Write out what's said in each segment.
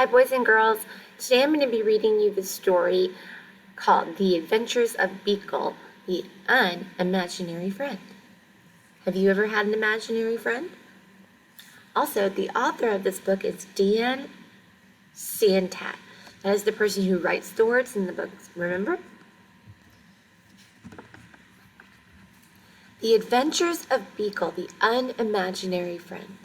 Hi, boys and girls. Today I'm going to be reading you the story called The Adventures of Beagle, the Unimaginary Friend. Have you ever had an imaginary friend? Also, the author of this book is Dan Santat. That is the person who writes the words in the books, remember? The Adventures of Beagle, the Unimaginary Friend.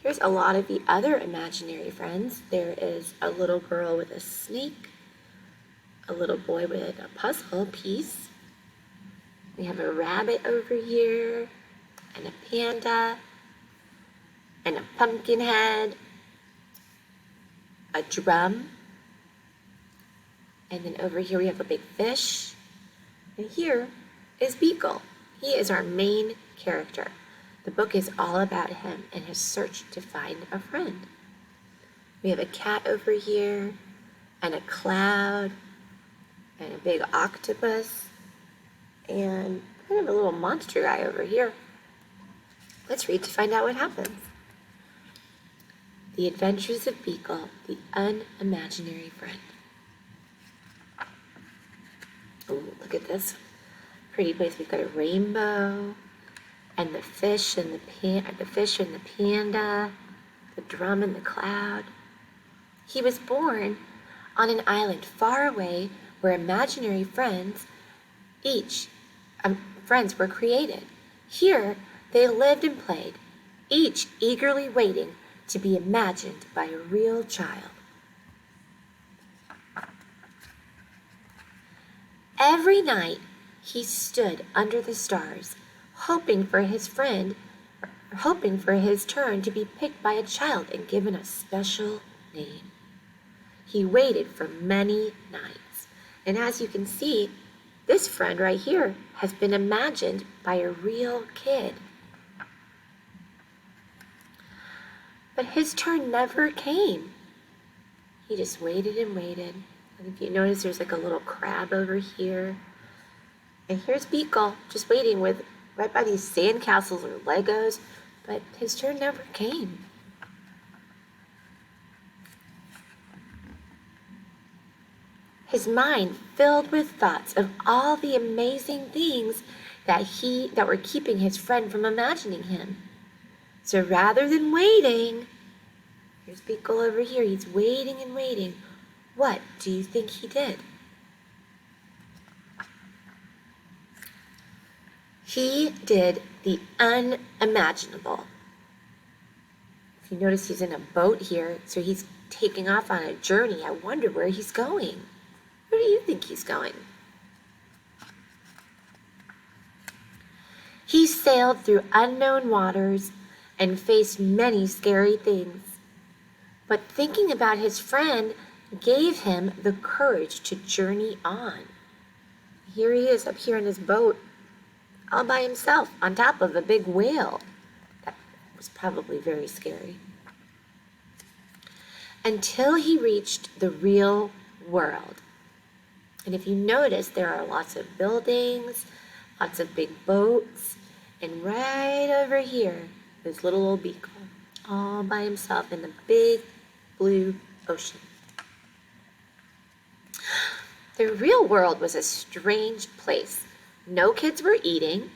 Here's a lot of the other imaginary friends. There is a little girl with a snake, a little boy with a puzzle piece. We have a rabbit over here, and a panda, and a pumpkin head, a drum, and then over here we have a big fish, and here is Beagle. He is our main character. The book is all about him and his search to find a friend. We have a cat over here, and a cloud, and a big octopus, and kind of a little monster guy over here. Let's read to find out what happens. The Adventures of Beagle, the Unimaginary Friend. Oh, look at this pretty place. We've got a rainbow, and the fish and the panda, the drum and the cloud. He was born on an island far away where imaginary friends were created. Here they lived and played, each eagerly waiting to be imagined by a real child. Every night he stood under the stars, hoping for his turn to be picked by a child and given a special name. He waited for many nights, and as you can see, this friend right here has been imagined by a real kid. But his turn never came. He just waited and waited. And if you notice, there's like a little crab over here. And here's Beagle, just waiting right by these sandcastles or Legos, but his turn never came. His mind filled with thoughts of all the amazing things that were keeping his friend from imagining him. So rather than waiting, here's Beagle over here, he's waiting and waiting. What do you think he did? He did the unimaginable. If you notice, he's in a boat here, so he's taking off on a journey. I wonder where he's going. Where do you think he's going? He sailed through unknown waters and faced many scary things. But thinking about his friend gave him the courage to journey on. Here he is up here in his boat, all by himself, on top of a big whale. That was probably very scary. Until he reached the real world. And if you notice, there are lots of buildings, lots of big boats, and right over here, this little old Beagle, all by himself in the big blue ocean. The real world was a strange place. No kids were eating,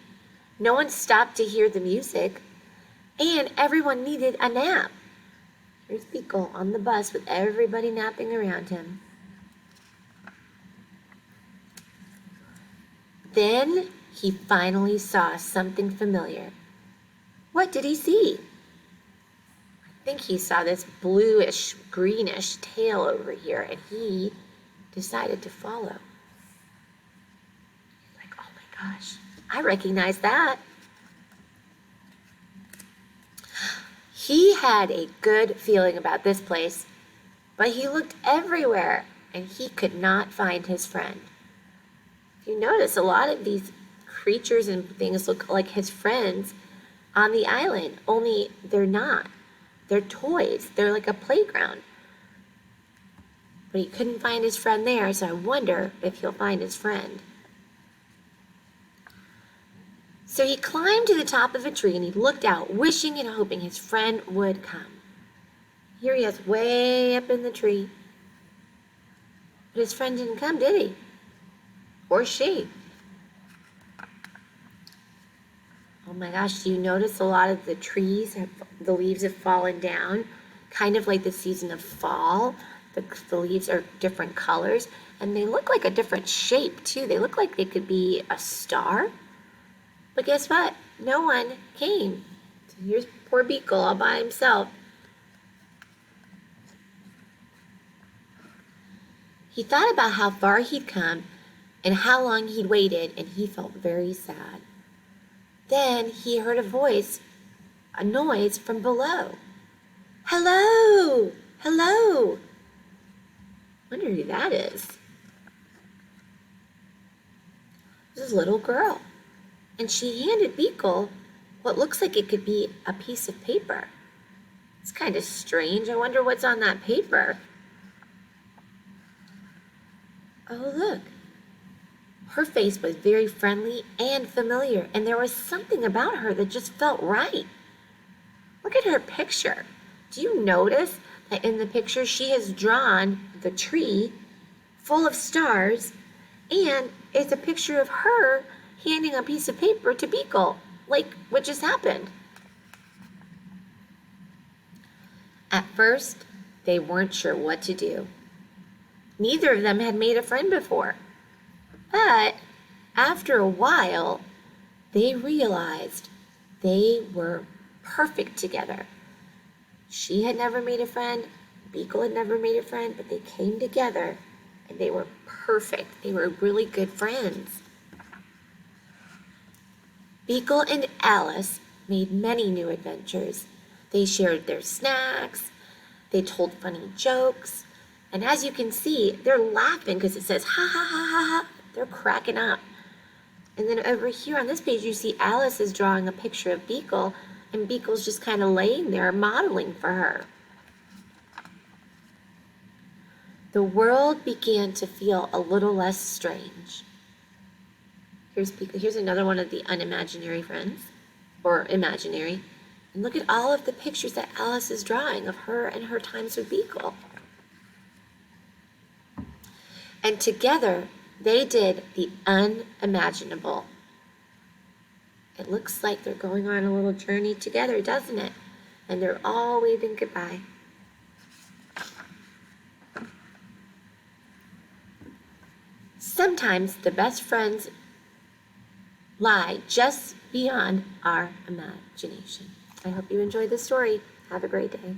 no one stopped to hear the music, and everyone needed a nap. Here's Beagle on the bus with everybody napping around him. Then he finally saw something familiar. What did he see? I think he saw this bluish, greenish tail over here, and he decided to follow. He's like, oh my gosh, I recognize that. He had a good feeling about this place, but he looked everywhere, and he could not find his friend. If you notice, a lot of these creatures and things look like his friends on the island, only they're not. They're toys. They're like a playground. But he couldn't find his friend there, so I wonder if he'll find his friend. So he climbed to the top of a tree and he looked out, wishing and hoping his friend would come. Here he is, way up in the tree. But his friend didn't come, did he? Or she? Oh my gosh, do you notice a lot of the trees, the leaves have fallen down? Kind of like the season of fall. The leaves are different colors. And they look like a different shape too. They look like they could be a star. But guess what? No one came. So here's poor Beagle all by himself. He thought about how far he'd come and how long he'd waited, and he felt very sad. Then he heard a noise from below. Hello! Hello! Wonder who that is. This is a little girl. And she handed Beagle what looks like it could be a piece of paper. It's kind of strange. I wonder what's on that paper. Oh, look. Her face was very friendly and familiar, and there was something about her that just felt right. Look at her picture. Do you notice that in the picture she has drawn the tree full of stars, and it's a picture of her handing a piece of paper to Beagle, like what just happened. At first, they weren't sure what to do. Neither of them had made a friend before. But after a while, they realized they were perfect together. She had never made a friend, Beagle had never made a friend, but they came together and they were perfect. They were really good friends. Beagle and Alice made many new adventures. They shared their snacks, they told funny jokes, and as you can see, they're laughing because it says ha ha ha ha ha. They're cracking up. And then over here on this page, you see Alice is drawing a picture of Beagle, and Beagle's just kind of laying there modeling for her. The world began to feel a little less strange. Here's Beagle. Here's another one of the unimaginary friends, or imaginary. And look at all of the pictures that Alice is drawing of her and her times with Beagle. And together, they did the unimaginable. It looks like they're going on a little journey together, doesn't it? And they're all waving goodbye. Sometimes the best friends lie just beyond our imagination. I hope you enjoyed this story. Have a great day.